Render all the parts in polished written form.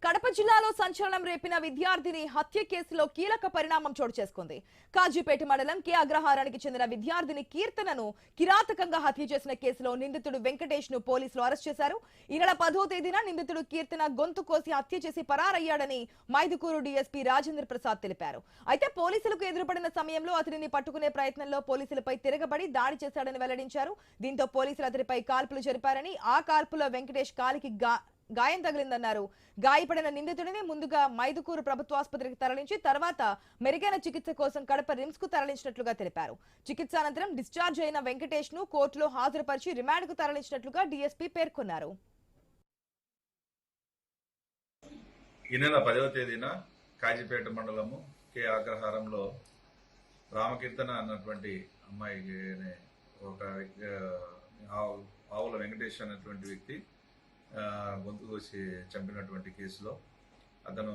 కడప జిల్లాలో సంచలనం రేపిన విద్యార్థిని హత్య కేసులో కీలక పరిణామం చోటు చేసుకుంది. కాజీపేట మండలం కె అగ్రహారానికి చెందిన విద్యార్థిని కీర్తనను కిరాతకంగా హత్య చేసిన కేసులో నిందితుడు వెంకటేష్ ను పోలీసులు అరెస్ట్ చేశారు. ఈ నెల 10వ తేదీన నిందితుడు కీర్తన గొంతు కోసి హత్య చేసి పరారయ్యాడని మైదుకూరు డీఎస్పీ రాజేంద్ర ప్రసాద్ తెలిపారు. అయితే పోలీసులకు ఎదురుపడిన సమయంలో అతనిని పట్టుకునే ప్రయత్నంలో పోలీసులపై తిరగబడి దాడి చేశాడని వెల్లడించారు. దీంతో పోలీసులు అతనిపై కాల్పులు జరిపారని, ఆ కాల్పులో వెంకటేష్ కాలికి గాయం తగిలిందన్నారు. గాయపడిన నిందితుడిని ముందుగా మైదుకూరు ప్రభుత్వాసుపత్రికి తరలించి తర్వాత మెరుగైన చికిత్స కోసం కడప రిమ్స్ కు తరలించినట్లుగా తెలిపారు. చికిత్స అనంతరం డిశ్చార్జ్ అయిన వెంకటేష్ ను కోర్టులో హాజరుపరిచి రిమాండ్ కు తరలించినట్లుగా డీఎస్పీ పేర్కొన్నారు. ఈ నెల 10వ తేదీన కాజీపేట మండలము కె అగ్రహారంలో రామకీర్తన అన్నటువంటి అమ్మాయికి ఒక ఆవుల వెంకటేష్ అన్నటువంటి వ్యక్తి గొంతు కోసి చంపినటువంటి కేసులో అతను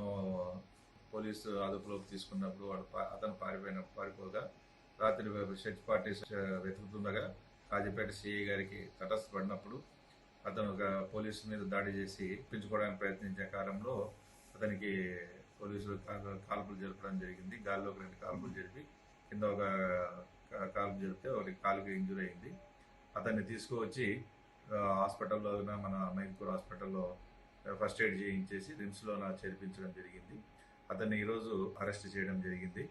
పోలీసు అదుపులోకి తీసుకున్నప్పుడు అతను పారిపోగా రాత్రి సెర్చ్ పార్టీస్ వెతుకుతుండగా కాజీపేట సిఐ గారికి తటస్థపడినప్పుడు అతను ఒక పోలీసు మీద దాడి చేసి తప్పించుకోవడానికి ప్రయత్నించే కాలంలో అతనికి పోలీసులు కాల్పులు జరపడం జరిగింది. గాల్లోకి 2 కాల్పులు జరిపి కింద ఒక కాల్పు జరిపితే ఒకటి కాలుకి ఇంజూరీ అయింది. అతన్ని తీసుకువచ్చి హాస్పిటల్లో మన మైదుకూరు హాస్పిటల్లో ఫస్ట్ ఎయిడ్ చేయించేసి రిమ్స్లో చేర్పించడం జరిగింది. అతన్ని ఈరోజు అరెస్ట్ చేయడం జరిగింది.